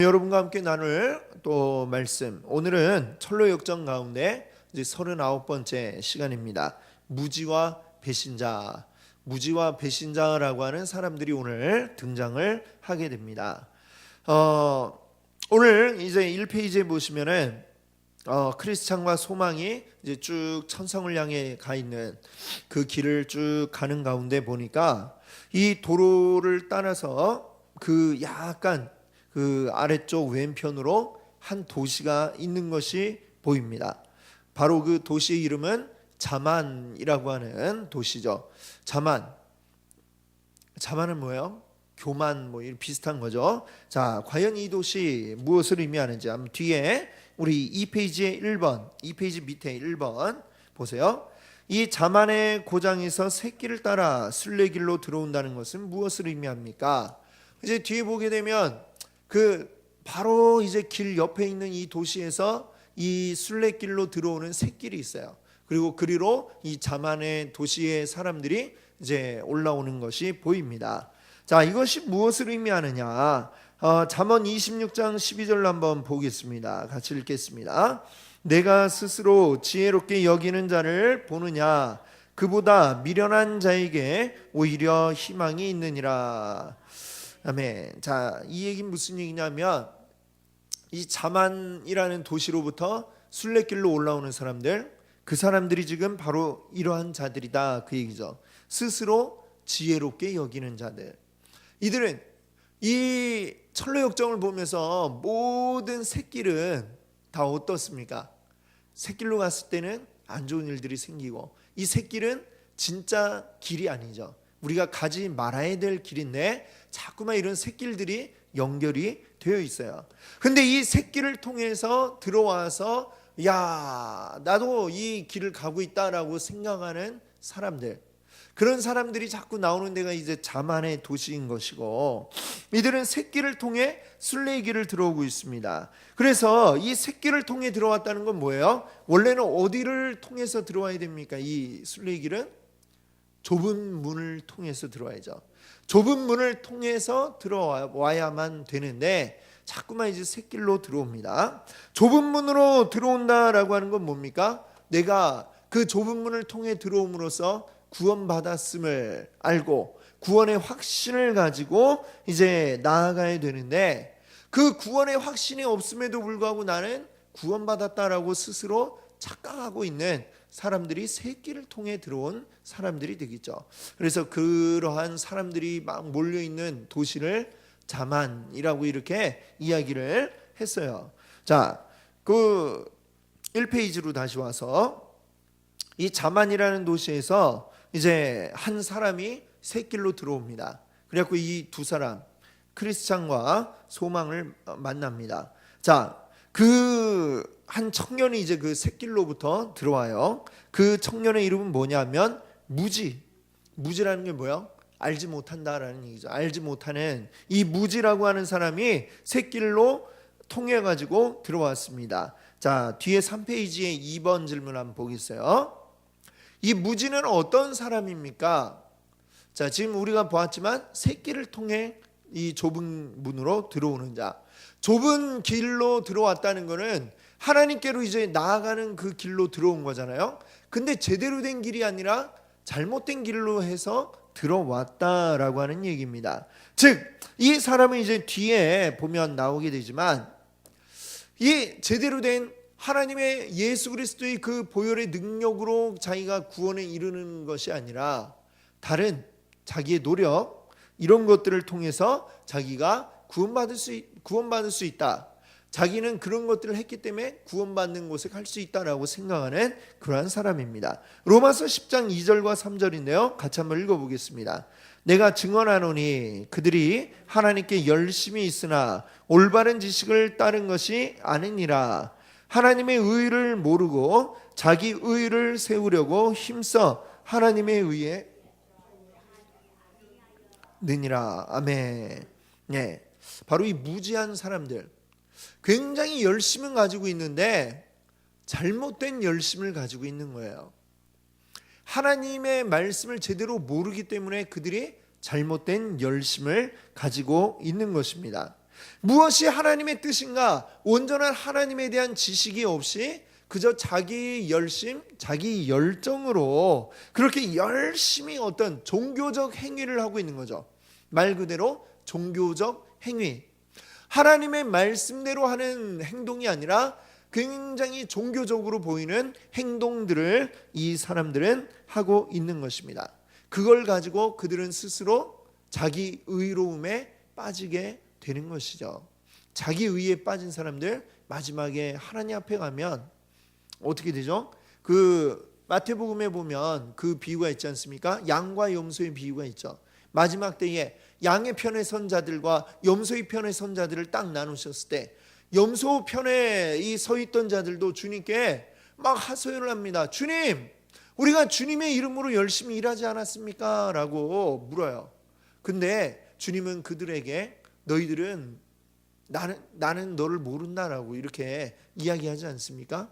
여러분과 함께 나눌 또 말씀, 오늘은 철로 역정 가운데 이제 39번째 시간입니다. 무지와 배신자, 무지와 배신자라고 하는 사람들이 오늘 등장을 하게 됩니다. 오늘 이제 1페이지에 보시면은 크리스찬과 소망이 이제 쭉 천성을 향해 가 있는 그 길을 쭉 가는 가운데 보니까 이 도로를 따라서 그 약간 그 아래쪽 왼편으로 한 도시가 있는 것이 보입니다. 바로 그 도시의 이름은 자만이라고 하는 도시죠. 자만은 뭐예요? 교만 뭐 비슷한 거죠. 자, 과연 이 도시 무엇을 의미하는지 한번 뒤에 우리 2페이지의 1번, 2페이지 밑에 1번 보세요. 이 자만의 고장에서 새길을 따라 순례길로 들어온다는 것은 무엇을 의미합니까? 이제 뒤에 보게 되면 바로 이제 길 옆에 있는 이 도시에서 이 순례길로 들어오는 샛길이 있어요. 그리고 그리로 이 자만의 도시의 사람들이 이제 올라오는 것이 보입니다. 자, 이것이 무엇을 의미하느냐? 잠언 26장 12절로 한번 보겠습니다. 같이 읽겠습니다. 내가 스스로 지혜롭게 여기는 자를 보느냐? 그보다 미련한 자에게 오히려 희망이 있느니라. 아멘. 자, 이 얘기는 무슨 얘기냐면 이 자만이라는 도시로부터 순례길로 올라오는 사람들, 그 사람들이 지금 바로 이러한 자들이다, 그 얘기죠. 스스로 지혜롭게 여기는 자들. 이들은 이 철로 역정을 보면서 모든 샛길은 다 어떻습니까? 샛길로 갔을 때는 안 좋은 일들이 생기고, 이 샛길은 진짜 길이 아니죠. 우리가 가지 말아야 될 길인데 자꾸만 이런 샛길들이 연결이 되어 있어요. 근데 이 샛길을 통해서 들어와서 나도 이 길을 가고 있다라고 생각하는 사람들, 그런 사람들이 자꾸 나오는 데가 이제 자만의 도시인 것이고, 이들은 샛길을 통해 순례의 길을 들어오고 있습니다. 그래서 이 샛길을 통해 들어왔다는 건 뭐예요? 원래는 어디를 통해서 들어와야 됩니까? 이 순례의 길은 좁은 문을 통해서 들어와야죠. 좁은 문을 통해서 들어와야만 되는데 자꾸만 이제 샛길로 들어옵니다. 좁은 문으로 들어온다라고 하는 건 뭡니까? 내가 그 좁은 문을 통해 들어옴으로써 구원받았음을 알고 구원의 확신을 가지고 이제 나아가야 되는데, 그 구원의 확신이 없음에도 불구하고 나는 구원받았다라고 스스로 착각하고 있는 사람들이 샛길을 통해 들어온 사람들이 되겠죠. 그래서 그러한 사람들이 막 몰려있는 도시를 자만이라고 이렇게 이야기를 했어요. 자, 그 1페이지로 다시 와서 이 자만이라는 도시에서 이제 한 사람이 샛길로 들어옵니다. 그래갖고 이 두 사람, 크리스찬과 소망을 만납니다. 자, 그 한 청년이 이제 그 샛길로부터 들어와요. 그 청년의 이름은 뭐냐면 무지라는 게 뭐예요? 알지 못한다라는 얘기죠. 알지 못하는 이 무지라고 하는 사람이 샛길로 통해 가지고 들어왔습니다. 자, 뒤에 3페이지에 2번 질문 한번 보겠어요. 이 무지는 어떤 사람입니까? 자, 지금 우리가 보았지만 샛길을 통해 이 좁은 문으로 들어오는 자, 좁은 길로 들어왔다는 것은 하나님께로 이제 나아가는 그 길로 들어온 거잖아요. 근데 제대로 된 길이 아니라 잘못된 길로 해서 들어왔다라고 하는 얘기입니다. 즉, 이 사람은 이제 뒤에 보면 나오게 되지만 이 제대로 된 하나님의 예수 그리스도의 그 보혈의 능력으로 자기가 구원에 이르는 것이 아니라 다른 자기의 노력, 이런 것들을 통해서 자기가 구원받을 수 있다. 자기는 그런 것들을 했기 때문에 구원받는 곳에 갈 수 있다라고 생각하는 그러한 사람입니다. 로마서 10장 2절과 3절인데요. 같이 한번 읽어보겠습니다. 내가 증언하노니 그들이 하나님께 열심히 있으나 올바른 지식을 따른 것이 아니니라. 하나님의 의를 모르고 자기 의를 세우려고 힘써 하나님의 의에 느니라. 아멘. 네, 바로 이 무지한 사람들, 굉장히 열심을 가지고 있는데 잘못된 열심을 가지고 있는 거예요. 하나님의 말씀을 제대로 모르기 때문에 그들이 잘못된 열심을 가지고 있는 것입니다. 무엇이 하나님의 뜻인가? 온전한 하나님에 대한 지식이 없이 그저 자기 열심, 자기 열정으로 그렇게 열심히 어떤 종교적 행위를 하고 있는 거죠. 말 그대로 종교적 행위. 하나님의 말씀대로 하는 행동이 아니라 굉장히 종교적으로 보이는 행동들을 이 사람들은 하고 있는 것입니다. 그걸 가지고 그들은 스스로 자기 의로움에 빠지게 되는 것이죠. 자기 의에 빠진 사람들 마지막에 하나님 앞에 가면 어떻게 되죠? 그 마태복음에 보면 그 비유가 있지 않습니까? 양과 염소의 비유가 있죠. 마지막 때에 양의 편에 선 자들과 염소의 편에 선 자들을 딱 나누셨을 때 염소 편에 이 서 있던 자들도 주님께 막 하소연을 합니다. 주님, 우리가 주님의 이름으로 열심히 일하지 않았습니까? 라고 물어요. 근데 주님은 그들에게 너희들은 나는 너를 모른다라고 이렇게 이야기하지 않습니까?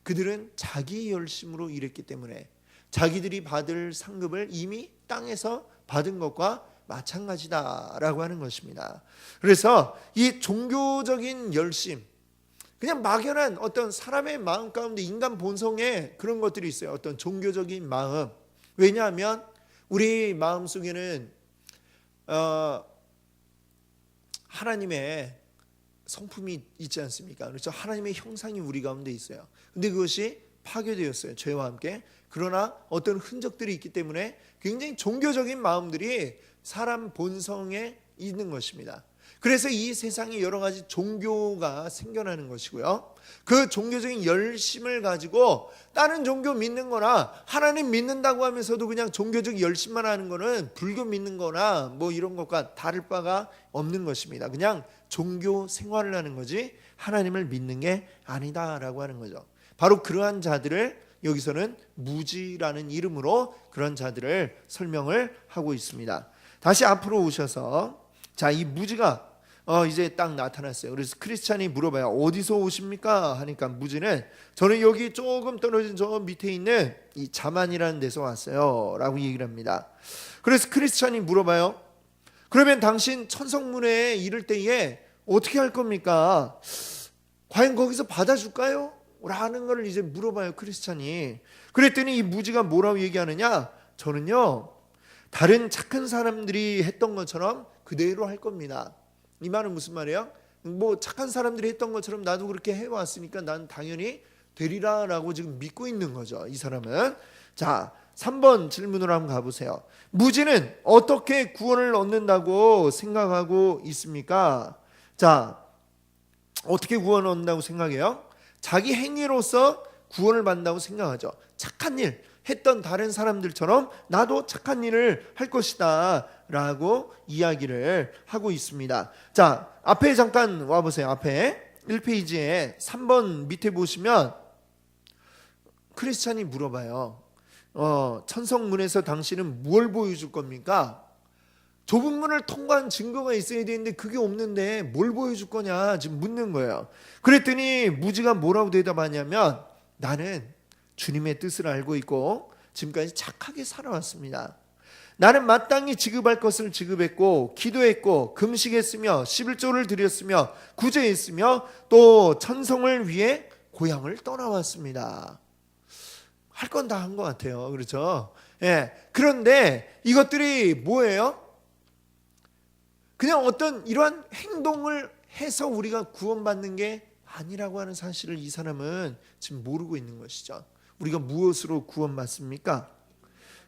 그들은 자기 열심으로 일했기 때문에 자기들이 받을 상급을 이미 땅에서 받은 것과 마찬가지다라고 하는 것입니다. 그래서 이 종교적인 열심, 그냥 막연한 어떤 사람의 마음 가운데 인간 본성에 그런 것들이 있어요. 어떤 종교적인 마음. 왜냐하면 우리 마음 속에는 하나님의 성품이 있지 않습니까? 그렇죠? 하나님의 형상이 우리 가운데 있어요. 근데 그것이 파괴되었어요. 죄와 함께. 그러나 어떤 흔적들이 있기 때문에 굉장히 종교적인 마음들이 사람 본성에 있는 것입니다. 그래서 이 세상에 여러 가지 종교가 생겨나는 것이고요. 그 종교적인 열심을 가지고 다른 종교 믿는 거나 하나님 믿는다고 하면서도 그냥 종교적 열심만 하는 거는 불교 믿는 거나 뭐 이런 것과 다를 바가 없는 것입니다. 그냥 종교 생활을 하는 거지 하나님을 믿는 게 아니다라고 하는 거죠. 바로 그러한 자들을 여기서는 무지라는 이름으로 그런 자들을 설명을 하고 있습니다. 다시 앞으로 오셔서 자, 이 무지가 이제 딱 나타났어요. 그래서 크리스찬이 물어봐요. 어디서 오십니까? 하니까 무지는 저는 여기 조금 떨어진 저 밑에 있는 이 자만이라는 데서 왔어요 라고 얘기를 합니다. 그래서 크리스찬이 물어봐요. 그러면 당신 천성문에 이를 때에 어떻게 할 겁니까? 과연 거기서 받아줄까요? 라는 걸 이제 물어봐요, 크리스찬이. 그랬더니 이 무지가 뭐라고 얘기하느냐? 저는요, 다른 착한 사람들이 했던 것처럼 그대로 할 겁니다. 이 말은 무슨 말이에요? 뭐 착한 사람들이 했던 것처럼 나도 그렇게 해왔으니까 난 당연히 되리라 라고 지금 믿고 있는 거죠, 이 사람은. 자, 3번 질문으로 한번 가보세요. 무지는 어떻게 구원을 얻는다고 생각하고 있습니까? 자, 어떻게 구원을 얻는다고 생각해요? 자기 행위로서 구원을 받는다고 생각하죠. 착한 일 했던 다른 사람들처럼 나도 착한 일을 할 것이다 라고 이야기를 하고 있습니다. 자, 앞에 잠깐 와보세요. 앞에 1페이지에 3번 밑에 보시면 크리스찬이 물어봐요. 천성문에서 당신은 뭘 보여줄 겁니까? 좁은 문을 통과한 증거가 있어야 되는데 그게 없는데 뭘 보여줄 거냐 지금 묻는 거예요. 그랬더니 무지가 뭐라고 대답하냐면 나는 주님의 뜻을 알고 있고 지금까지 착하게 살아왔습니다. 나는 마땅히 지급할 것을 지급했고 기도했고 금식했으며 11조를 드렸으며 구제했으며 또 천성을 위해 고향을 떠나왔습니다. 할 건 다 한 것 같아요. 그렇죠? 예. 그런데 이것들이 뭐예요? 그냥 어떤 이러한 행동을 해서 우리가 구원받는 게 아니라고 하는 사실을 이 사람은 지금 모르고 있는 것이죠. 우리가 무엇으로 구원받습니까?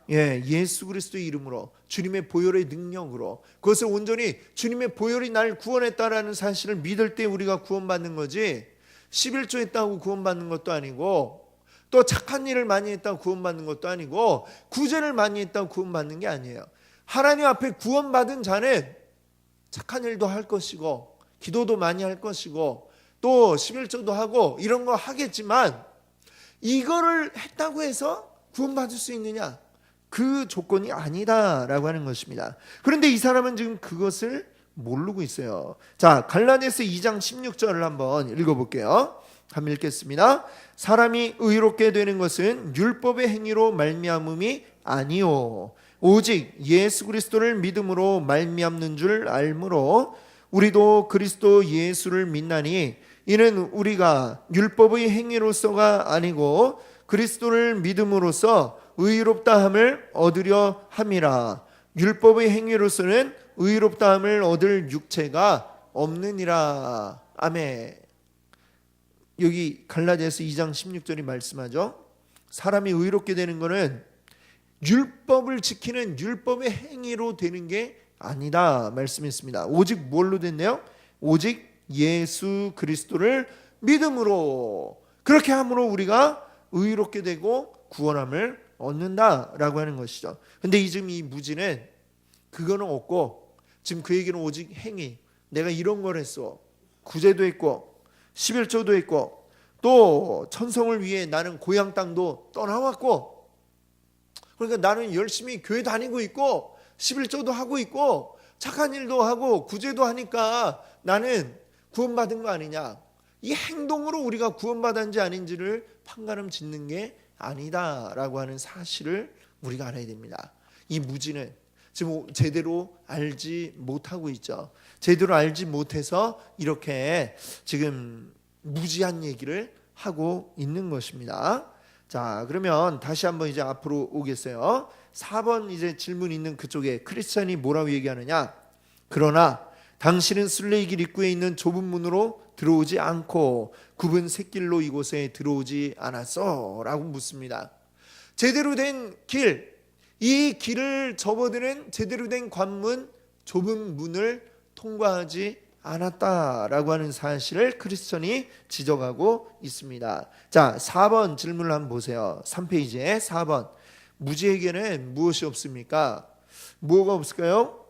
예, 예수 그리스도의 이름으로 주님의 보혈의 능력으로 그것을 온전히 주님의 보혈이 날 구원했다라는 사실을 믿을 때 우리가 구원받는 거지 11조 했다고 구원받는 것도 아니고 또 착한 일을 많이 했다고 구원받는 것도 아니고 구제를 많이 했다고 구원받는 게 아니에요. 하나님 앞에 구원받은 자는 착한 일도 할 것이고 기도도 많이 할 것이고 또 11조도 하고 이런 거 하겠지만 이거를 했다고 해서 구원받을 수 있느냐? 그 조건이 아니다라고 하는 것입니다. 그런데 이 사람은 지금 그것을 모르고 있어요. 자, 갈라디아서 2장 16절을 한번 읽어볼게요. 한번 읽겠습니다. 사람이 의롭게 되는 것은 율법의 행위로 말미암음이 아니요 오직 예수 그리스도를 믿음으로 말미암는 줄 알므로 우리도 그리스도 예수를 믿나니 이는 우리가 율법의 행위로서가 아니고 그리스도를 믿음으로써 의롭다함을 얻으려 함이라. 율법의 행위로서는 의롭다함을 얻을 육체가 없느니라. 아멘. 여기 갈라디아서 2장 16절이 말씀하죠. 사람이 의롭게 되는 것은 율법을 지키는 율법의 행위로 되는 게 아니다 말씀했습니다. 오직 뭘로 됐네요? 오직 예수 그리스도를 믿음으로, 그렇게 함으로 우리가 의롭게 되고 구원함을 얻는다라고 하는 것이죠. 근데 지금 이 무지는 그거는 없고 지금 그 얘기는 오직 행위, 내가 이런 걸 했어, 구제도 했고 11조도 했고 또 천성을 위해 나는 고향 땅도 떠나왔고, 그러니까 나는 열심히 교회 다니고 있고 11조도 하고 있고 착한 일도 하고 구제도 하니까 나는 구원받은 거 아니냐. 이 행동으로 우리가 구원받았는지 아닌지를 판가름 짓는 게 아니다라고 하는 사실을 우리가 알아야 됩니다. 이 무지는 지금 제대로 알지 못하고 있죠. 제대로 알지 못해서 이렇게 지금 무지한 얘기를 하고 있는 것입니다. 자, 그러면 다시 한번 이제 앞으로 오겠어요. 4번 이제 질문 있는 그쪽에 크리스찬이 뭐라고 얘기하느냐? 그러나 당신은 순례의 길 입구에 있는 좁은 문으로 들어오지 않고 굽은 샛길로 이곳에 들어오지 않았어? 라고 묻습니다. 제대로 된 길, 이 길을 접어드는 제대로 된 관문, 좁은 문을 통과하지 않았다라고 하는 사실을 크리스천이 지적하고 있습니다. 자, 4번 질문을 한번 보세요. 3페이지에 4번. 무지에게는 무엇이 없습니까? 뭐가 없을까요?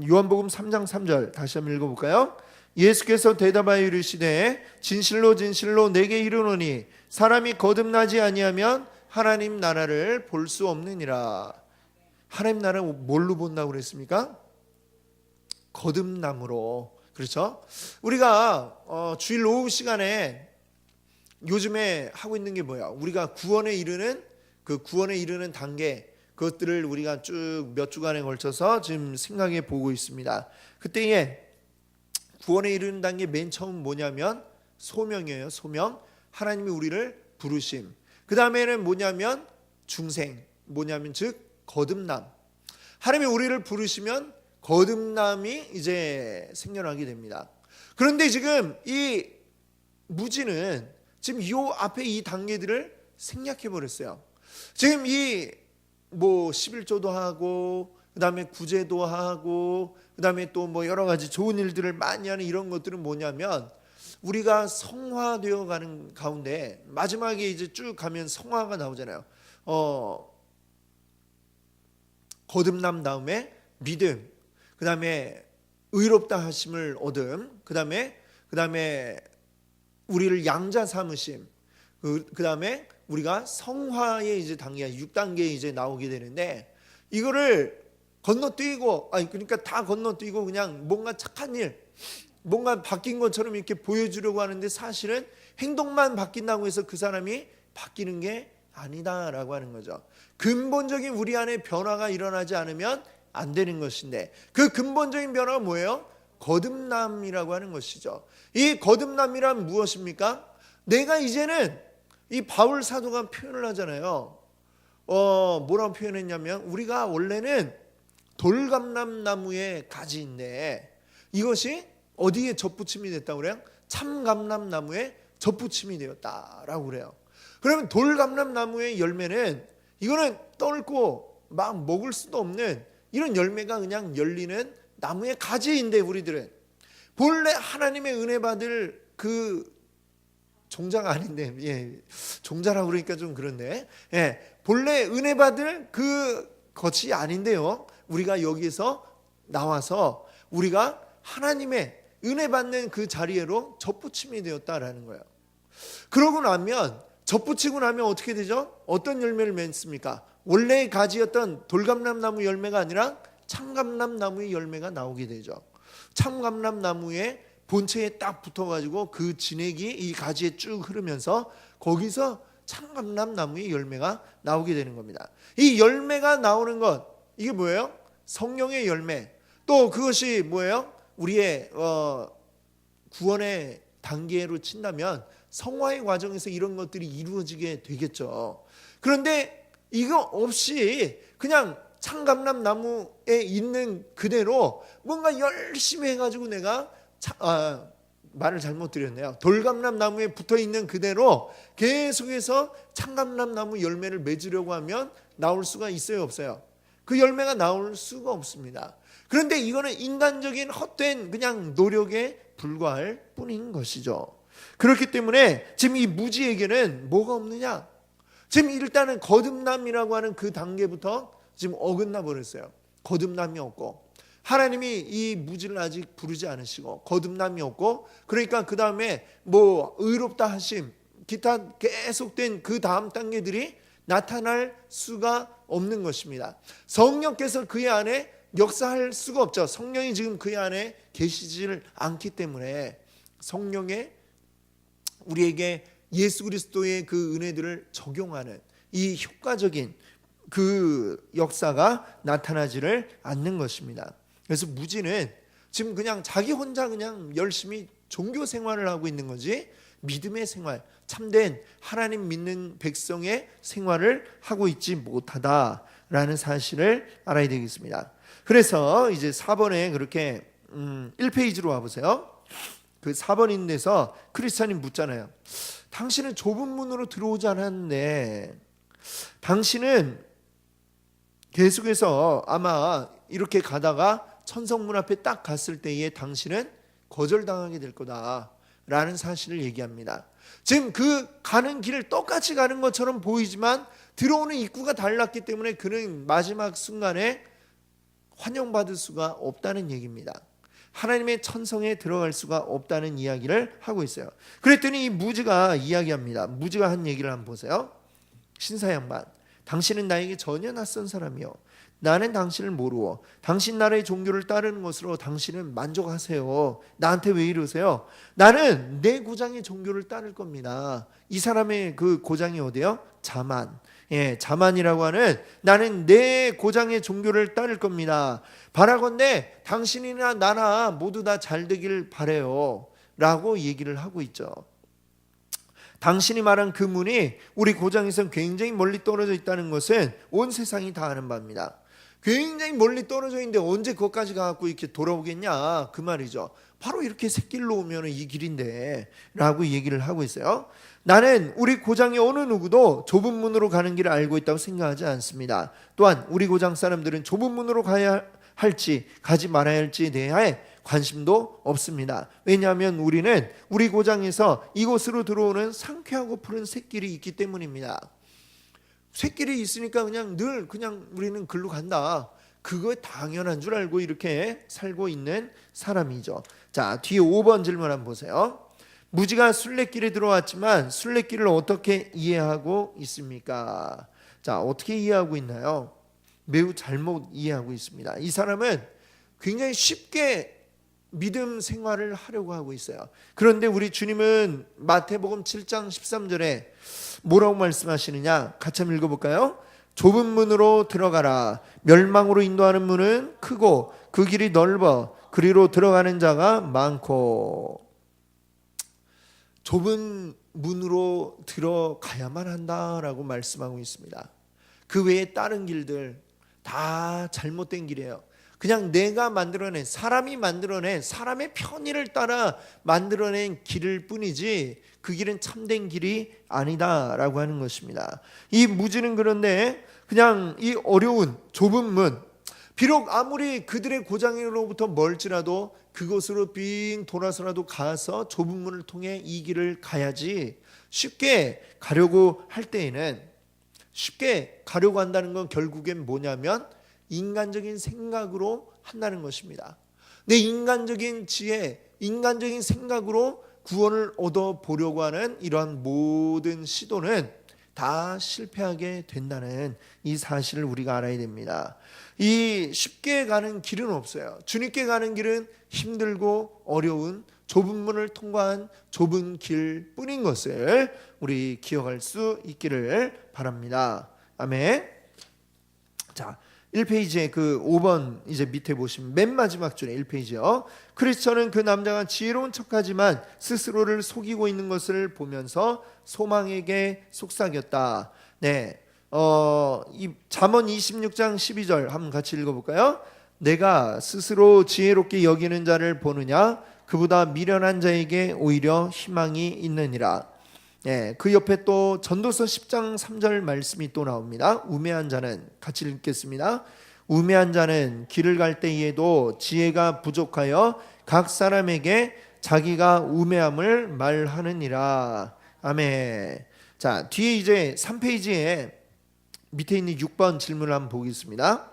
요한복음 3장 3절 다시 한번 읽어볼까요? 예수께서 대답하여 이르시되 진실로 진실로 내게 이르노니 사람이 거듭나지 아니하면 하나님 나라를 볼 수 없느니라. 하나님 나라 뭘로 본다고 그랬습니까? 거듭남으로. 그렇죠? 우리가 주일 오후 시간에 요즘에 하고 있는 게 뭐야? 우리가 구원에 이르는 그 구원에 이르는 단계, 그것들을 우리가 쭉 몇 주간에 걸쳐서 지금 생각해 보고 있습니다. 그때에 구원에 이르는 단계 맨 처음 뭐냐면 소명이에요. 소명. 하나님이 우리를 부르심. 그 다음에는 뭐냐면 중생. 뭐냐면 즉 거듭남. 하나님이 우리를 부르시면 거듭남이 이제 생겨나게 됩니다. 그런데 지금 이 무지는 지금 이 앞에 이 단계들을 생략해 버렸어요. 지금 이 뭐 11조도 하고 그다음에 구제도 하고 그다음에 또 뭐 여러 가지 좋은 일들을 많이 하는 이런 것들은 뭐냐면 우리가 성화되어 가는 가운데 마지막에 이제 쭉 가면 성화가 나오잖아요. 거듭남 다음에 믿음, 그다음에 의롭다 하심을 얻음, 그다음에 우리를 양자 삼으심, 그다음에 우리가 성화의 이제 단계 6단계에 이제 나오게 되는데, 이거를 건너뛰고 그러니까 다 건너뛰고 그냥 뭔가 착한 일, 뭔가 바뀐 것처럼 이렇게 보여주려고 하는데 사실은 행동만 바뀐다고 해서 그 사람이 바뀌는 게 아니다라고 하는 거죠. 근본적인 우리 안에 변화가 일어나지 않으면 안 되는 것인데, 그 근본적인 변화가 뭐예요? 거듭남이라고 하는 것이죠. 이 거듭남이란 무엇입니까? 내가 이제는 이 바울 사도가 표현을 하잖아요. 뭐라고 표현했냐면 우리가 원래는 돌감람나무의 가지인데 이것이 어디에 접붙임이 됐다고 그래요? 참감람나무에 접붙임이 되었다라고 그래요. 그러면 돌감람나무의 열매는 이거는 떨고 막 먹을 수도 없는 이런 열매가 그냥 열리는 나무의 가지인데, 우리들은 본래 하나님의 은혜 받을 그 종자가 아닌데, 종자라고 그러니까 좀 그런데, 본래 은혜 받을 그 것이 아닌데요, 우리가 여기서 나와서 우리가 하나님의 은혜 받는 그 자리에로 접붙임이 되었다라는 거예요. 그러고 나면, 접붙이고 나면 어떻게 되죠? 어떤 열매를 맺습니까? 원래의 가지였던 돌감람나무 열매가 아니라 참감람나무의 열매가 나오게 되죠. 참감람나무의 본체에 딱 붙어가지고 그 진액이 이 가지에 쭉 흐르면서 거기서 참감람나무의 열매가 나오게 되는 겁니다. 이 열매가 나오는 것, 이게 뭐예요? 성령의 열매. 또 그것이 뭐예요? 우리의 구원의 단계로 친다면 성화의 과정에서 이런 것들이 이루어지게 되겠죠. 그런데 이거 없이 그냥 참감람 나무에 있는 그대로 뭔가 열심히 해가지고 내가 말을 잘못 드렸네요. 돌감람 나무에 붙어 있는 그대로 계속해서 참감람 나무 열매를 맺으려고 하면 나올 수가 있어요, 없어요? 그 열매가 나올 수가 없습니다. 그런데 이거는 인간적인 헛된 그냥 노력에 불과할 뿐인 것이죠. 그렇기 때문에 지금 이 무지에게는 뭐가 없느냐? 지금 일단은 거듭남이라고 하는 그 단계부터 지금 어긋나 버렸어요. 거듭남이 없고 하나님이 이 무지를 아직 부르지 않으시고 거듭남이 없고, 그러니까 그 다음에 뭐 의롭다 하심 기타 계속된 그 다음 단계들이 나타날 수가 없는 것입니다. 성령께서 그의 안에 역사할 수가 없죠. 성령이 지금 그의 안에 계시지를 않기 때문에 성령의 우리에게 예수 그리스도의 그 은혜들을 적용하는 이 효과적인 그 역사가 나타나지를 않는 것입니다. 그래서 무지는 지금 그냥 자기 혼자 그냥 열심히 종교 생활을 하고 있는 거지 믿음의 생활, 참된 하나님 믿는 백성의 생활을 하고 있지 못하다라는 사실을 알아야 되겠습니다. 그래서 이제 4번에 그렇게 1페이지로 와보세요. 그 4번인 데서 크리스찬이 묻잖아요. 당신은 좁은 문으로 들어오지 않았는데 당신은 계속해서 아마 이렇게 가다가 천성문 앞에 딱 갔을 때에 당신은 거절당하게 될 거다라는 사실을 얘기합니다. 지금 그 가는 길을 똑같이 가는 것처럼 보이지만 들어오는 입구가 달랐기 때문에 그는 마지막 순간에 환영받을 수가 없다는 얘기입니다. 하나님의 천성에 들어갈 수가 없다는 이야기를 하고 있어요. 그랬더니 이 무지가 이야기합니다. 무지가 한 얘기를 한번 보세요. 신사양반, 당신은 나에게 전혀 낯선 사람이요, 나는 당신을 모르고 당신 나라의 종교를 따르는 것으로 당신은 만족하세요. 나한테 왜 이러세요? 나는 내 고장의 종교를 따를 겁니다. 이 사람의 그 고장이 어디요? 자만. 자만이라고 하는 나는 내 고장의 종교를 따를 겁니다. 바라건대 당신이나 나나 모두 다 잘 되길 바래요 라고 얘기를 하고 있죠. 당신이 말한 그 문이 우리 고장에서 굉장히 멀리 떨어져 있다는 것은 온 세상이 다 아는 바입니다. 굉장히 멀리 떨어져 있는데 언제 거기까지 가갖고 이렇게 돌아오겠냐 그 말이죠. 바로 이렇게 샛길로 오면 이 길인데 라고 얘기를 하고 있어요. 나는 우리 고장의 어느 누구도 좁은 문으로 가는 길을 알고 있다고 생각하지 않습니다. 또한 우리 고장 사람들은 좁은 문으로 가야 할지 가지 말아야 할지에 대해 관심도 없습니다. 왜냐하면 우리는 우리 고장에서 이곳으로 들어오는 상쾌하고 푸른 샛길이 있기 때문입니다. 샛길이 있으니까 그냥 늘 그냥 우리는 글로 간다. 그거 당연한 줄 알고 이렇게 살고 있는 사람이죠. 자, 뒤에 5번 질문 한번 보세요. 무지가 순례길에 들어왔지만 순례길을 어떻게 이해하고 있습니까? 자, 어떻게 이해하고 있나요? 매우 잘못 이해하고 있습니다. 이 사람은 굉장히 쉽게 믿음 생활을 하려고 하고 있어요. 그런데 우리 주님은 마태복음 7장 13절에 뭐라고 말씀하시느냐? 같이 한번 읽어볼까요? 좁은 문으로 들어가라. 멸망으로 인도하는 문은 크고 그 길이 넓어 그리로 들어가는 자가 많고. 좁은 문으로 들어가야만 한다라고 말씀하고 있습니다. 그 외에 다른 길들 다 잘못된 길이에요. 그냥 내가 만들어낸, 사람이 만들어낸, 사람의 편의를 따라 만들어낸 길일 뿐이지 그 길은 참된 길이 아니다라고 하는 것입니다. 이 무지는 그런데 그냥 이 어려운 좁은 문, 비록 아무리 그들의 고장으로부터 멀지라도 그곳으로 빙 돌아서라도 가서 좁은 문을 통해 이 길을 가야지, 쉽게 가려고 할 때에는, 쉽게 가려고 한다는 건 결국엔 뭐냐면 인간적인 생각으로 한다는 것입니다. 내 인간적인 지혜, 인간적인 생각으로 구원을 얻어보려고 하는 이러한 모든 시도는 다 실패하게 된다는 이 사실을 우리가 알아야 됩니다. 이 쉽게 가는 길은 없어요. 주님께 가는 길은 힘들고 어려운 좁은 문을 통과한 좁은 길 뿐인 것을 우리 기억할 수 있기를 바랍니다. 아멘. 자, 1페이지에 그 5번 이제 밑에 보시면 맨 마지막 줄에 1페이지요. 크리스천은 그 남자가 지혜로운 척하지만 스스로를 속이고 있는 것을 보면서 소망에게 속삭였다. 네, 이 잠언 26장 12절 한번 같이 읽어볼까요? 내가 스스로 지혜롭게 여기는 자를 보느냐? 그보다 미련한 자에게 오히려 희망이 있느니라. 네, 그 옆에 또 전도서 10장 3절 말씀이 또 나옵니다. 우매한 자는, 같이 읽겠습니다. 우매한 자는 길을 갈 때에도 지혜가 부족하여 각 사람에게 자기가 우매함을 말하느니라. 아멘. 자, 뒤에 이제 3페이지에 밑에 있는 6번 질문을 한번 보겠습니다.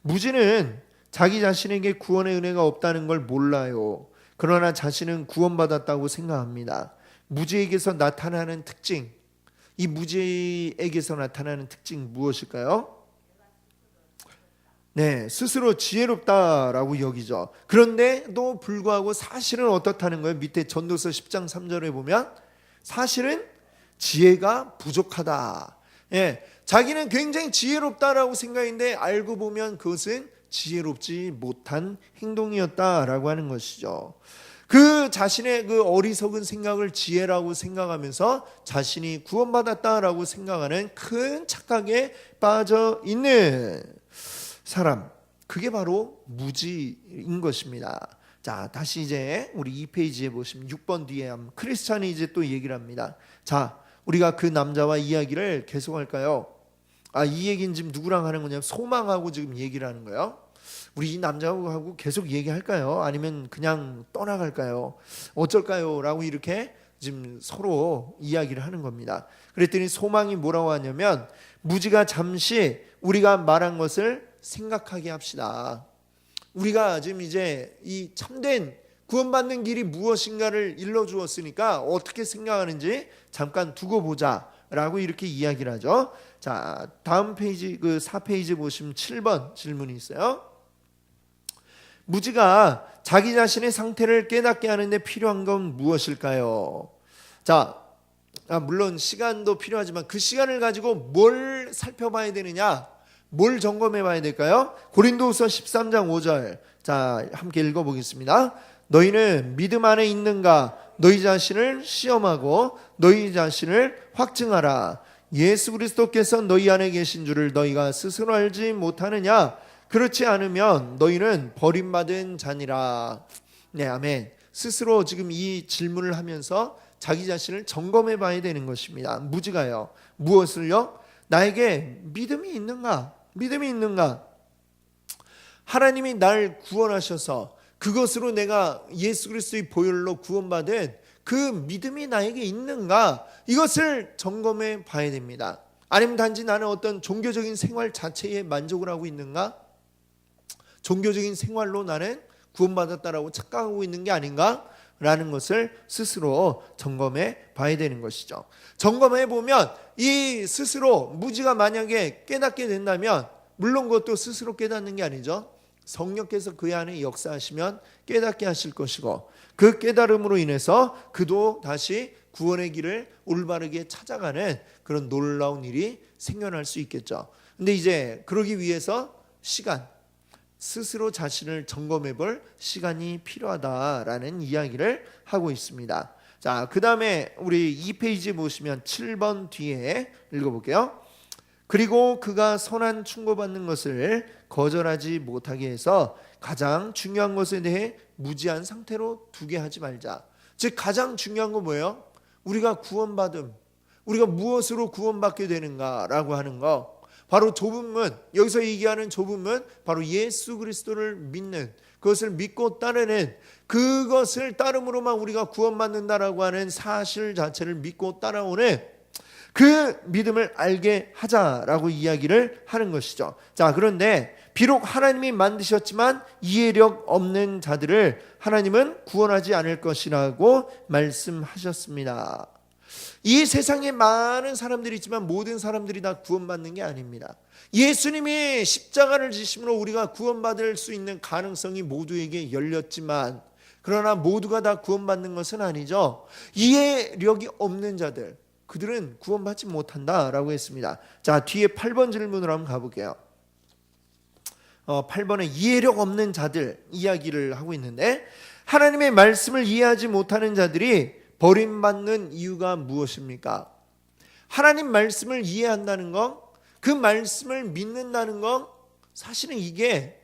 무지는 자기 자신에게 구원의 은혜가 없다는 걸 몰라요. 그러나 자신은 구원받았다고 생각합니다. 무지에게서 나타나는 특징, 이 무지에게서 나타나는 특징 무엇일까요? 네, 스스로 지혜롭다라고 여기죠. 그런데도 불구하고 사실은 어떻다는 거예요? 밑에 전도서 10장 3절에 보면 사실은 지혜가 부족하다. 예, 자기는 굉장히 지혜롭다라고 생각했는데 알고 보면 그것은 지혜롭지 못한 행동이었다라고 하는 것이죠. 그 자신의 그 어리석은 생각을 지혜라고 생각하면서 자신이 구원받았다라고 생각하는 큰 착각에 빠져 있는 사람, 그게 바로 무지인 것입니다. 자, 다시 이제 우리 2페이지에 보시면 6번 뒤에 크리스찬이 이제 또 얘기를 합니다. 자, 우리가 그 남자와 이야기를 계속할까요? 이 얘기는 지금 누구랑 하는 거냐면 소망하고 지금 얘기를 하는 거예요. 우리 이 남자하고 계속 얘기할까요? 아니면 그냥 떠나갈까요? 어쩔까요? 라고 이렇게 지금 서로 이야기를 하는 겁니다. 그랬더니 소망이 뭐라고 하냐면 무지가 잠시 우리가 말한 것을 생각하게 합시다. 우리가 지금 이제 이 참된 구원받는 길이 무엇인가를 일러주었으니까 어떻게 생각하는지 잠깐 두고 보자 라고 이렇게 이야기를 하죠. 자, 다음 페이지 그 4페이지 보시면 7번 질문이 있어요. 무지가 자기 자신의 상태를 깨닫게 하는데 필요한 건 무엇일까요? 자, 물론 시간도 필요하지만 그 시간을 가지고 뭘 살펴봐야 되느냐? 뭘 점검해 봐야 될까요? 고린도후서 13장 5절. 자, 함께 읽어보겠습니다. 너희는 믿음 안에 있는가? 너희 자신을 시험하고 너희 자신을 확증하라. 예수 그리스도께서 너희 안에 계신 줄을 너희가 스스로 알지 못하느냐? 그렇지 않으면 너희는 버림받은 자니라. 네, 아멘. 스스로 지금 이 질문을 하면서 자기 자신을 점검해 봐야 되는 것입니다. 무지가요. 무엇을요? 나에게 믿음이 있는가? 믿음이 있는가? 하나님이 날 구원하셔서 그것으로 내가 예수 그리스도의 보혈로 구원받은 그 믿음이 나에게 있는가? 이것을 점검해 봐야 됩니다. 아니면 단지 나는 어떤 종교적인 생활 자체에 만족을 하고 있는가? 종교적인 생활로 나는 구원받았다라고 착각하고 있는 게 아닌가? 라는 것을 스스로 점검해 봐야 되는 것이죠. 점검해 보면 이 스스로 무지가 만약에 깨닫게 된다면 물론 그것도 스스로 깨닫는 게 아니죠. 성령께서 그 안에 역사하시면 깨닫게 하실 것이고 그 깨달음으로 인해서 그도 다시 구원의 길을 올바르게 찾아가는 그런 놀라운 일이 생겨날 수 있겠죠. 근데 이제 그러기 위해서 시간, 스스로 자신을 점검해 볼 시간이 필요하다라는 이야기를 하고 있습니다. 자, 그 다음에 우리 2페이지 보시면 7번 뒤에 읽어볼게요. 그리고 그가 선한 충고받는 것을 거절하지 못하게 해서 가장 중요한 것에 대해 무지한 상태로 두게 하지 말자. 즉 가장 중요한 건 뭐예요? 우리가 구원받음, 우리가 무엇으로 구원받게 되는가라고 하는 거. 바로 좁은 문, 여기서 얘기하는 좁은 문, 바로 예수 그리스도를 믿는, 그것을 믿고 따르는, 그것을 따름으로만 우리가 구원받는다라고 하는 사실 자체를 믿고 따라오는 그 믿음을 알게 하자라고 이야기를 하는 것이죠. 자, 그런데 비록 하나님이 만드셨지만 이해력 없는 자들을 하나님은 구원하지 않을 것이라고 말씀하셨습니다. 이 세상에 많은 사람들이 있지만 모든 사람들이 다 구원받는 게 아닙니다. 예수님이 십자가를 지심으로 우리가 구원받을 수 있는 가능성이 모두에게 열렸지만 그러나 모두가 다 구원받는 것은 아니죠. 이해력이 없는 자들, 그들은 구원받지 못한다라고 했습니다. 자, 뒤에 8번 질문으로 한번 가볼게요. 8번에 이해력 없는 자들 이야기를 하고 있는데, 하나님의 말씀을 이해하지 못하는 자들이 버림받는 이유가 무엇입니까? 하나님 말씀을 이해한다는 것, 그 말씀을 믿는다는 것, 사실은 이게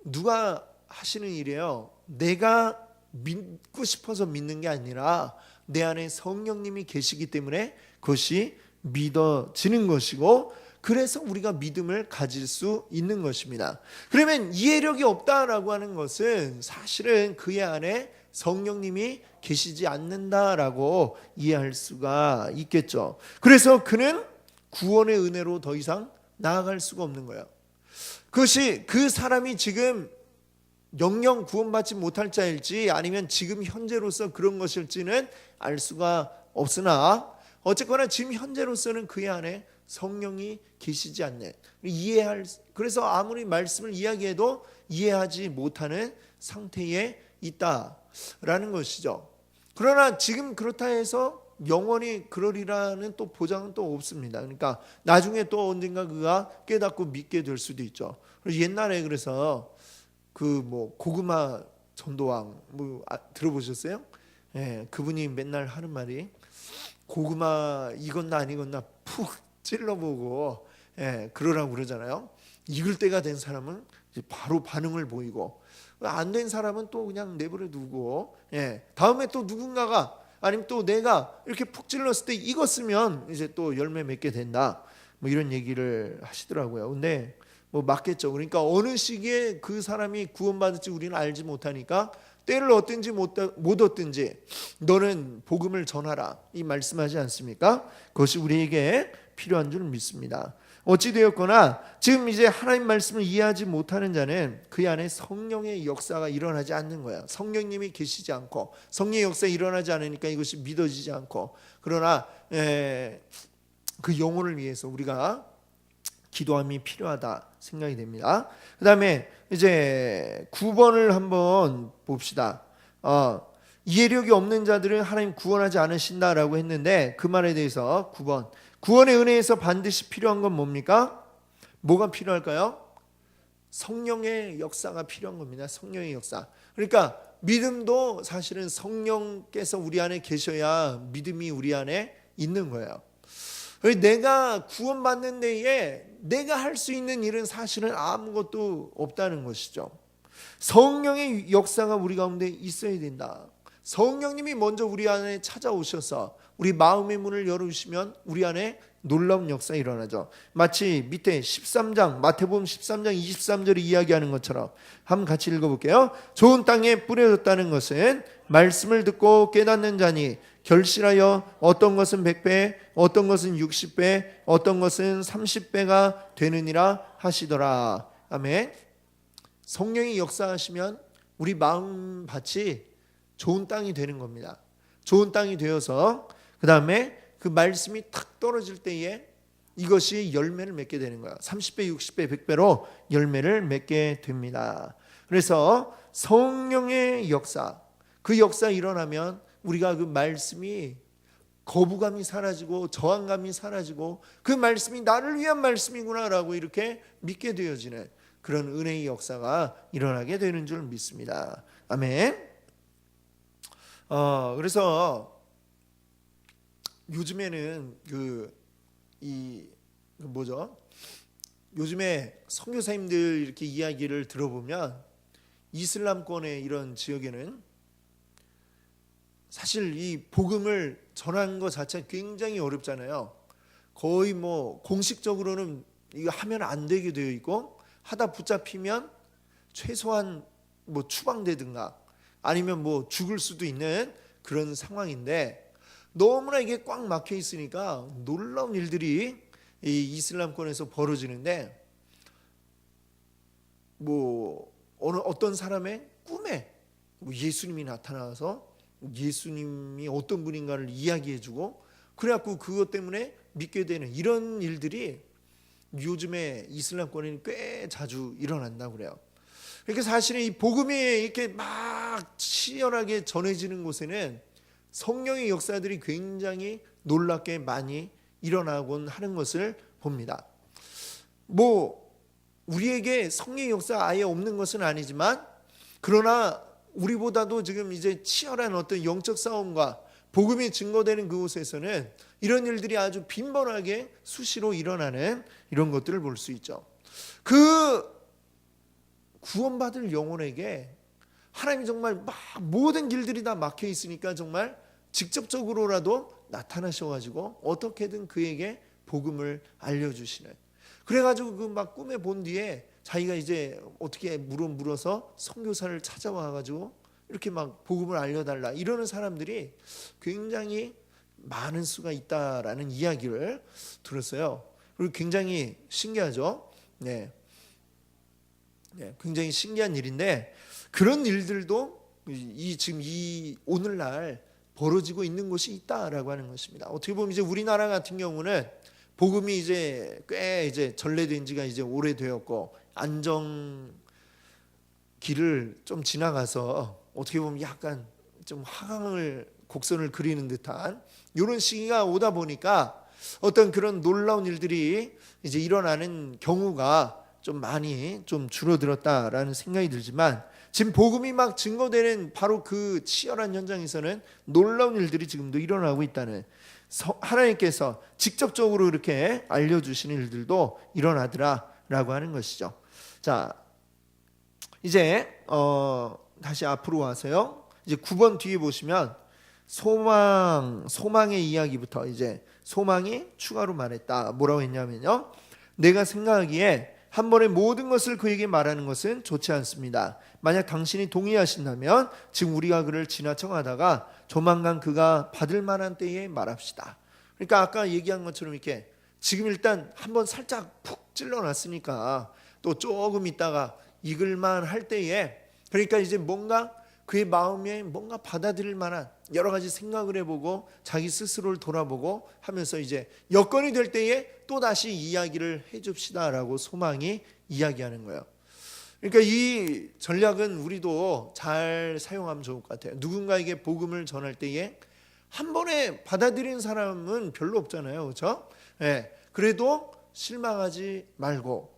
누가 하시는 일이에요. 내가 믿고 싶어서 믿는 게 아니라 내 안에 성령님이 계시기 때문에 그것이 믿어지는 것이고, 그래서 우리가 믿음을 가질 수 있는 것입니다. 그러면 이해력이 없다라고 하는 것은 사실은 그의 안에 성령님이 계시지 않는다라고 이해할 수가 있겠죠. 그래서 그는 구원의 은혜로 더 이상 나아갈 수가 없는 거예요. 그것이 그 사람이 지금 영영 구원받지 못할 자일지 아니면 지금 현재로서 그런 것일지는 알 수가 없으나, 어쨌거나 지금 현재로서는 그의 안에 성령이 계시지 않는, 그래서 아무리 말씀을 이야기해도 이해하지 못하는 상태에 있다라는 것이죠. 그러나 지금 그렇다 해서 영원히 그러리라는 또 보장은 또 없습니다. 그러니까 나중에 또 언젠가 그가 깨닫고 믿게 될 수도 있죠. 옛날에 그래서 그 고구마 전도왕 들어보셨어요? 예, 그분이 맨날 하는 말이 고구마 익었나 안 익었나 푹 찔러보고 그러라고 그러잖아요. 익을 때가 된 사람은 이제 바로 반응을 보이고, 안 된 사람은 또 그냥 내버려 두고, 다음에 또 누군가가 아니면 또 내가 이렇게 푹 찔렀을 때 익었으면 이제 또 열매 맺게 된다, 이런 얘기를 하시더라고요. 근데 맞겠죠. 그러니까 어느 시기에 그 사람이 구원받을지 우리는 알지 못하니까 때를 얻든지 못 얻든지 너는 복음을 전하라, 이 말씀하지 않습니까? 그것이 우리에게 필요한 줄 믿습니다. 어찌되었거나 지금 이제 하나님 말씀을 이해하지 못하는 자는 그 안에 성령의 역사가 일어나지 않는 거예요. 성령님이 계시지 않고 성령의 역사가 일어나지 않으니까 이것이 믿어지지 않고, 그러나 그 영혼을 위해서 우리가 기도함이 필요하다 생각이 됩니다. 그 다음에 이제 9번을 한번 봅시다. 이해력이 없는 자들은 하나님 구원하지 않으신다라고 했는데, 그 말에 대해서 9번, 구원의 은혜에서 반드시 필요한 건 뭡니까? 뭐가 필요할까요? 성령의 역사가 필요한 겁니다. 성령의 역사. 그러니까 믿음도 사실은 성령께서 우리 안에 계셔야 믿음이 우리 안에 있는 거예요. 내가 구원받는 데에 내가 할 수 있는 일은 사실은 아무것도 없다는 것이죠. 성령의 역사가 우리 가운데 있어야 된다. 성령님이 먼저 우리 안에 찾아오셔서 우리 마음의 문을 열어주시면 우리 안에 놀라운 역사가 일어나죠. 마치 밑에 13장 마태복음 13장 23절에 이야기하는 것처럼 한번 같이 읽어볼게요. 좋은 땅에 뿌려졌다는 것은 말씀을 듣고 깨닫는 자니 결실하여 어떤 것은 100배, 어떤 것은 60배, 어떤 것은 30배가 되느니라 하시더라. 아멘. 성령이 역사하시면 우리 마음밭이 좋은 땅이 되는 겁니다. 좋은 땅이 되어서 그 다음에 그 말씀이 탁 떨어질 때에 이것이 열매를 맺게 되는 거야. 30배, 60배, 100배로 열매를 맺게 됩니다. 그래서 성령의 역사, 그 역사 일어나면 우리가 그 말씀이 거부감이 사라지고 저항감이 사라지고 그 말씀이 나를 위한 말씀이구나라고 이렇게 믿게 되어지는 그런 은혜의 역사가 일어나게 되는 줄 믿습니다. 아멘. 그래서 요즘에는 요즘에 선교사님들 이렇게 이야기를 들어보면 이슬람권의 이런 지역에는 사실 이 복음을 전하는 것 자체가 굉장히 어렵잖아요. 거의 공식적으로는 이거 하면 안 되게 되어 있고, 하다 붙잡히면 최소한 추방되든가 아니면 죽을 수도 있는 그런 상황인데, 너무나 이게 꽉 막혀 있으니까 놀라운 일들이 이 이슬람권에서 벌어지는데, 어떤 사람의 꿈에 예수님이 나타나서 예수님이 어떤 분인가를 이야기해주고, 그래갖고 그것 때문에 믿게 되는 이런 일들이 요즘에 이슬람권에는 꽤 자주 일어난다고 그래요. 그러니까 사실은 이 복음이 이렇게 막 치열하게 전해지는 곳에는 성령의 역사들이 굉장히 놀랍게 많이 일어나곤 하는 것을 봅니다. 우리에게 성령의 역사가 아예 없는 것은 아니지만, 그러나 우리보다도 지금 이제 치열한 어떤 영적 싸움과 복음이 증거되는 그곳에서는 이런 일들이 아주 빈번하게 수시로 일어나는 이런 것들을 볼 수 있죠. 그 구원받을 영혼에게 하나님이 정말 막 모든 길들이 다 막혀 있으니까 정말 직접적으로라도 나타나셔가지고 어떻게든 그에게 복음을 알려주시는, 그래가지고 그 막 꿈에 본 뒤에 자기가 이제 어떻게 물어서 선교사를 찾아와가지고 이렇게 막 복음을 알려달라 이러는 사람들이 굉장히 많은 수가 있다라는 이야기를 들었어요. 그리고 굉장히 신기하죠. 네, 굉장히 신기한 일인데, 그런 일들도 지금 이 오늘날 벌어지고 있는 곳이 있다라고 하는 것입니다. 어떻게 보면 이제 우리나라 같은 경우는 복음이 이제 꽤 이제 전래된 지가 이제 오래되었고, 안정 길을 좀 지나가서 어떻게 보면 약간 좀 곡선을 그리는 듯한 이런 시기가 오다 보니까 어떤 그런 놀라운 일들이 이제 일어나는 경우가 좀 많이 좀 줄어들었다라는 생각이 들지만, 지금 복음이 막 증거되는 바로 그 치열한 현장에서는 놀라운 일들이 지금도 일어나고 있다는, 하나님께서 직접적으로 이렇게 알려주시는 일들도 일어나더라라고 하는 것이죠. 자, 이제 다시 앞으로 와서요. 이제 9번 뒤에 보시면 소망의 이야기부터 이제 소망이 추가로 말했다. 뭐라고 했냐면요, 내가 생각하기에 한 번에 모든 것을 그에게 말하는 것은 좋지 않습니다. 만약 당신이 동의하신다면 지금 우리가 그를 지나쳐가다가 조만간 그가 받을 만한 때에 말합시다. 그러니까 아까 얘기한 것처럼 이렇게 지금 일단 한번 살짝 푹 찔러놨으니까 또 조금 있다가 익을만 할 때에, 그러니까 이제 뭔가 그의 마음에 뭔가 받아들일 만한 여러 가지 생각을 해보고 자기 스스로를 돌아보고 하면서 이제 여건이 될 때에 또 다시 이야기를 해줍시다라고 소망이 이야기하는 거예요. 그러니까 이 전략은 우리도 잘 사용하면 좋을 것 같아요. 누군가에게 복음을 전할 때에 한 번에 받아들이는 사람은 별로 없잖아요, 그렇죠? 네. 그래도 실망하지 말고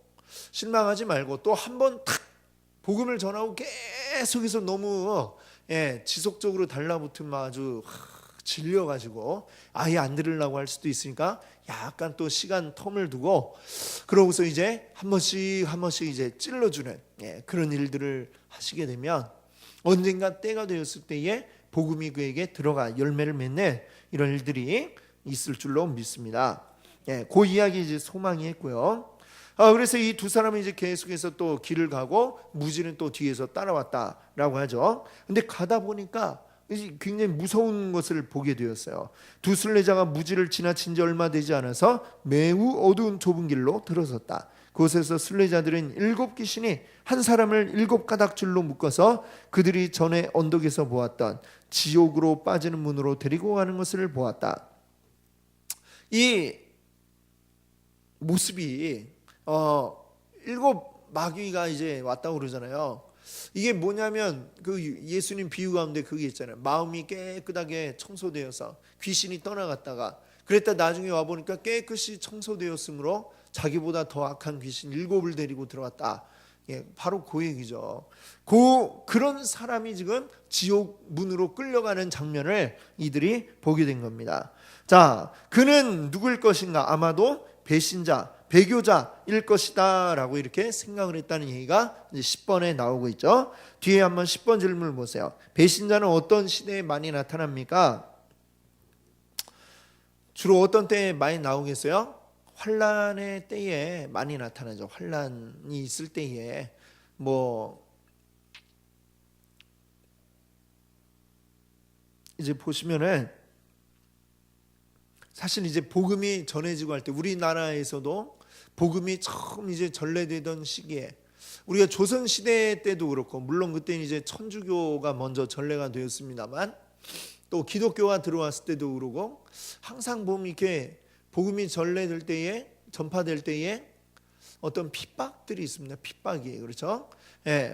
또 한 번 탁 복음을 전하고 계속해서 너무 지속적으로 달라붙으면 아주 질려가지고 아예 안 들으려고 할 수도 있으니까 약간 또 시간 텀을 두고, 그러고서 이제 한 번씩 이제 찔러주는 그런 일들을 하시게 되면 언젠가 때가 되었을 때에 복음이 그에게 들어가 열매를 맺는 이런 일들이 있을 줄로 믿습니다. 그 이야기 이제 소망이 했고요. 그래서 이 두 사람은 이제 계속해서 또 길을 가고 무지는 또 뒤에서 따라왔다라고 하죠. 근데 가다 보니까 굉장히 무서운 것을 보게 되었어요. 두 순례자가 무지를 지나친 지 얼마 되지 않아서 매우 어두운 좁은 길로 들어섰다. 그곳에서 순례자들은 7 귀신이 한 사람을 7 가닥줄로 묶어서 그들이 전에 언덕에서 보았던 지옥으로 빠지는 문으로 데리고 가는 것을 보았다. 이 모습이 7 마귀가 이제 왔다고 그러잖아요. 이게 뭐냐면 그 예수님 비유 가운데 그게 있잖아요. 마음이 깨끗하게 청소되어서 귀신이 떠나갔다가 그랬다 나중에 와보니까 깨끗이 청소되었으므로 자기보다 더 악한 귀신 7을 데리고 들어왔다. 바로 그 얘기죠. 그런 사람이 지금 지옥 문으로 끌려가는 장면을 이들이 보게 된 겁니다. 자, 그는 누구일 것인가? 아마도 배신자, 배교자일 것이다 라고 이렇게 생각을 했다는 얘기가 이제 10번에 나오고 있죠. 뒤에 한번 10번 질문을 보세요. 배신자는 어떤 시대에 많이 나타납니까? 주로 어떤 때에 많이 나오겠어요? 환난의 때에 많이 나타나죠. 환난이 있을 때에 이제 보시면은 사실 이제 복음이 전해지고 할 때 우리나라에서도 복음이 처음 이제 전래되던 시기에 우리가 조선 시대 때도 그렇고 물론 그때는 이제 천주교가 먼저 전래가 되었습니다만 또 기독교가 들어왔을 때도 그러고 항상 보면 이렇게 복음이 전래될 때에 전파될 때에 어떤 핍박들이 있습니다. 핍박이 그렇죠?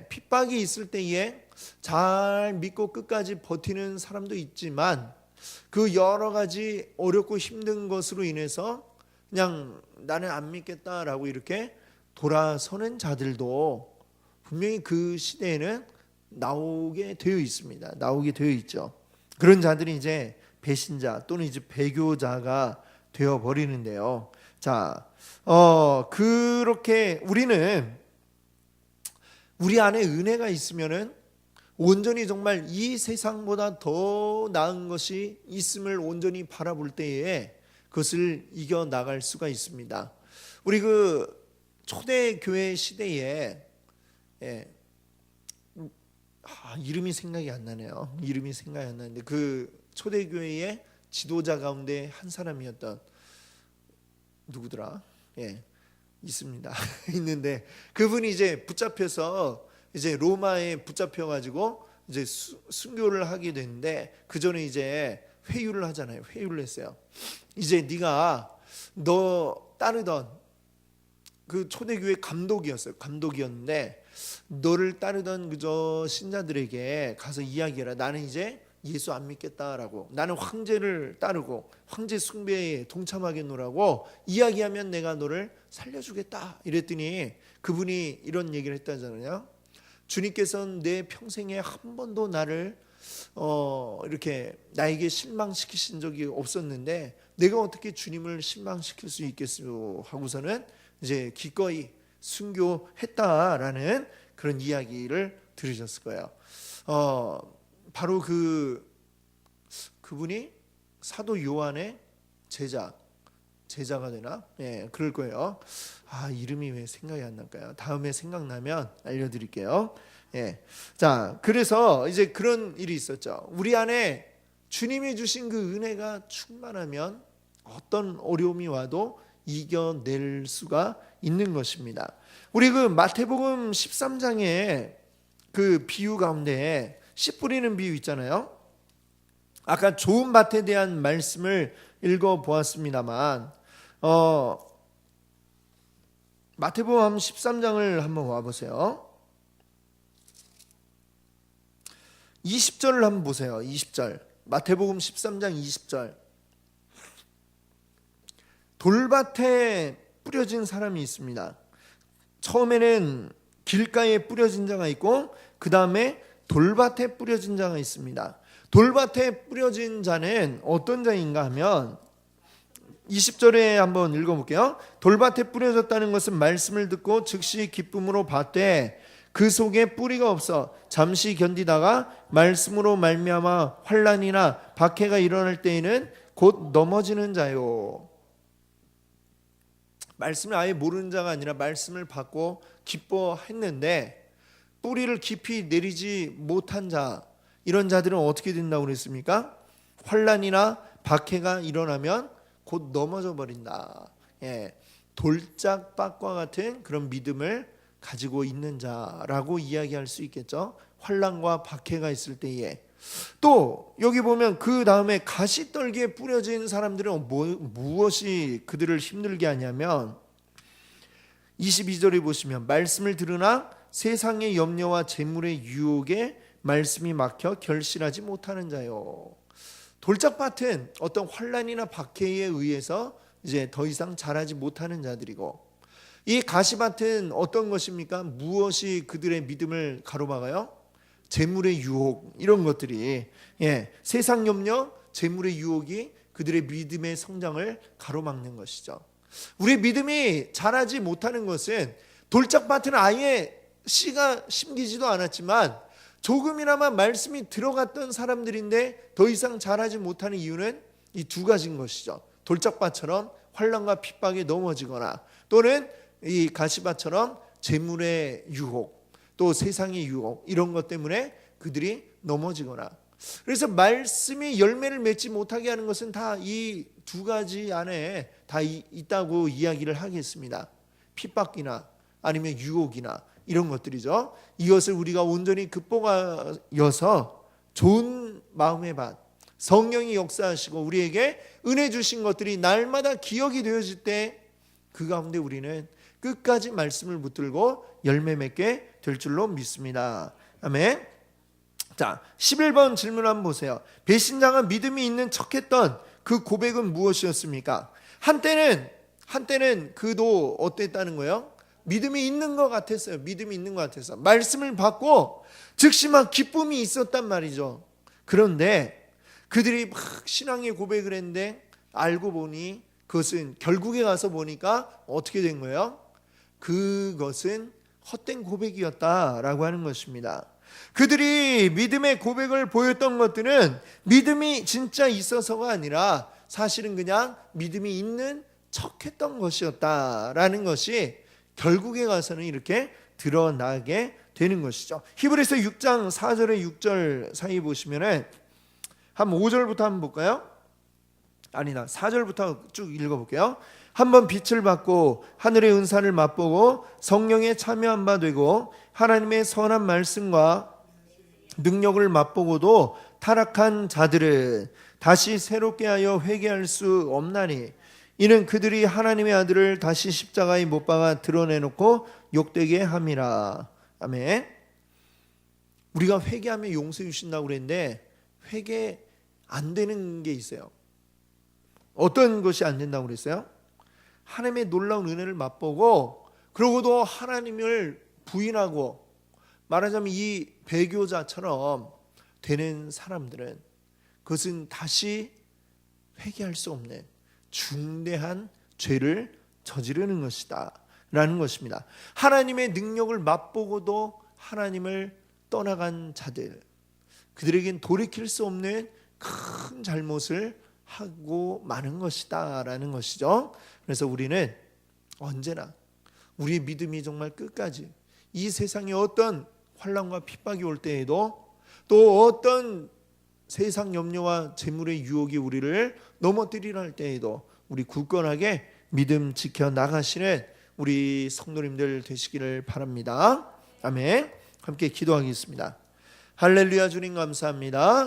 핍박이 있을 때에 잘 믿고 끝까지 버티는 사람도 있지만 그 여러 가지 어렵고 힘든 것으로 인해서 그냥 나는 안 믿겠다라고 이렇게 돌아서는 자들도 분명히 그 시대에는 나오게 되어 있습니다. 나오게 되어 있죠. 그런 자들이 이제 배신자 또는 이제 배교자가 되어 버리는데요. 자, 그렇게 우리는 우리 안에 은혜가 있으면은 온전히 정말 이 세상보다 더 나은 것이 있음을 온전히 바라볼 때에 그것을 이겨 나갈 수가 있습니다. 우리 그 초대교회 시대에 이름이 생각이 안 나네요. 이름이 생각이 안 나는데 그 초대교회의 지도자 가운데 한 사람이었던 누구더라? 있습니다. 있는데 그분이 이제 붙잡혀서 이제 로마에 붙잡혀 가지고 이제 순교를 하게 됐는데 그 전에 이제 회유를 하잖아요. 회유를 했어요. 이제 네가 너 따르던 그 초대교회 감독이었어요. 감독이었는데 너를 따르던 그저 신자들에게 가서 이야기해라. 나는 이제 예수 안 믿겠다라고, 나는 황제를 따르고 황제 숭배에 동참하겠노라고 이야기하면 내가 너를 살려주겠다 이랬더니 그분이 이런 얘기를 했다잖아요. 주님께서는 내 평생에 한 번도 나를 이렇게 나에게 실망시키신 적이 없었는데 내가 어떻게 주님을 실망시킬 수 있겠소 하고서는 이제 기꺼이 순교했다라는 그런 이야기를 들으셨을 거예요. 바로 그분이 사도 요한의 제자가 되나? 그럴 거예요. 이름이 왜 생각이 안 날까요? 다음에 생각나면 알려드릴게요. 자, 그래서 이제 그런 일이 있었죠. 우리 안에 주님이 주신 그 은혜가 충만하면 어떤 어려움이 와도 이겨낼 수가 있는 것입니다. 우리 그 마태복음 13장에 그 비유 가운데 씨 뿌리는 비유 있잖아요. 아까 좋은 밭에 대한 말씀을 읽어 보았습니다만 마태복음 13장을 한번 와보세요. 20절을 한번 보세요. 20절 마태복음 13장 20절 돌밭에 뿌려진 사람이 있습니다. 처음에는 길가에 뿌려진 자가 있고 그 다음에 돌밭에 뿌려진 자가 있습니다. 돌밭에 뿌려진 자는 어떤 자인가 하면 20절에 한번 읽어볼게요. 돌밭에 뿌려졌다는 것은 말씀을 듣고 즉시 기쁨으로 받되 그 속에 뿌리가 없어 잠시 견디다가 말씀으로 말미암아 환난이나 박해가 일어날 때에는 곧 넘어지는 자요. 말씀을 아예 모르는 자가 아니라 말씀을 받고 기뻐했는데 뿌리를 깊이 내리지 못한 자, 이런 자들은 어떻게 된다고 그랬습니까? 환난이나 박해가 일어나면 곧 넘어져 버린다. 돌짝밭과 같은 그런 믿음을 가지고 있는 자라고 이야기할 수 있겠죠. 환난과 박해가 있을 때에. 또 여기 보면 그 다음에 가시떨기에 뿌려진 사람들은 무엇이 그들을 힘들게 하냐면 22절에 보시면 말씀을 들으나 세상의 염려와 재물의 유혹에 말씀이 막혀 결실하지 못하는 자요. 돌짝밭은 어떤 환난이나 박해에 의해서 이제 더 이상 자라지 못하는 자들이고, 이 가시밭은 어떤 것입니까? 무엇이 그들의 믿음을 가로막아요? 재물의 유혹, 이런 것들이, 세상 염려, 재물의 유혹이 그들의 믿음의 성장을 가로막는 것이죠. 우리 믿음이 자라지 못하는 것은 돌짝밭은 아예 씨가 심기지도 않았지만 조금이나마 말씀이 들어갔던 사람들인데 더 이상 자라지 못하는 이유는 이 두 가지인 것이죠. 돌짝밭처럼 환난과 핍박에 넘어지거나, 또는 이 가시밭처럼 재물의 유혹, 또 세상의 유혹, 이런 것 때문에 그들이 넘어지거나. 그래서 말씀이 열매를 맺지 못하게 하는 것은 다 이 두 가지 안에 다 있다고 이야기를 하겠습니다. 핍박이나 아니면 유혹이나 이런 것들이죠. 이것을 우리가 온전히 극복하여서 좋은 마음의 밭, 성령이 역사하시고 우리에게 은혜 주신 것들이 날마다 기억이 되어질 때 그 가운데 우리는 끝까지 말씀을 붙들고 열매 맺게 될 줄로 믿습니다. 아멘. 자, 11번 질문 한번 보세요. 배신자가 믿음이 있는 척했던 그 고백은 무엇이었습니까? 한때는 그도 어땠다는 거예요? 믿음이 있는 것 같았어요. 믿음이 있는 것 같아서 말씀을 받고 즉시 막 기쁨이 있었단 말이죠. 그런데 그들이 막 신앙의 고백을 했는데 알고 보니 그것은 결국에 가서 보니까 어떻게 된 거예요? 그것은 헛된 고백이었다라고 하는 것입니다. 그들이 믿음의 고백을 보였던 것들은 믿음이 진짜 있어서가 아니라 사실은 그냥 믿음이 있는 척했던 것이었다라는 것이 결국에 가서는 이렇게 드러나게 되는 것이죠. 히브리서 6장 4절에 6절 사이 보시면은 한 5절부터 한번 볼까요? 아니다, 4절부터 쭉 읽어볼게요. 한번 빛을 받고 하늘의 은사를 맛보고 성령에 참여한 바 되고 하나님의 선한 말씀과 능력을 맛보고도 타락한 자들은 다시 새롭게 하여 회개할 수 없나니 이는 그들이 하나님의 아들을 다시 십자가에 못 박아 드러내놓고 욕되게 함이라. 아멘. 우리가 회개하면 용서해 주신다고 그랬는데 회개 안 되는 게 있어요. 어떤 것이 안 된다고 그랬어요? 하나님의 놀라운 은혜를 맛보고 그러고도 하나님을 부인하고 말하자면 이 배교자처럼 되는 사람들은 그것은 다시 회개할 수 없는 중대한 죄를 저지르는 것이다 라는 것입니다. 하나님의 능력을 맛보고도 하나님을 떠나간 자들, 그들에겐 돌이킬 수 없는 큰 잘못을 하고 마는 것이다 라는 것이죠. 그래서 우리는 언제나 우리의 믿음이 정말 끝까지 이 세상에 어떤 환난과 핍박이 올 때에도 또 어떤 세상 염려와 재물의 유혹이 우리를 넘어뜨리려 할 때에도 우리 굳건하게 믿음 지켜 나가시는 우리 성도님들 되시기를 바랍니다. 아멘. 함께 기도하겠습니다. 할렐루야. 주님 감사합니다.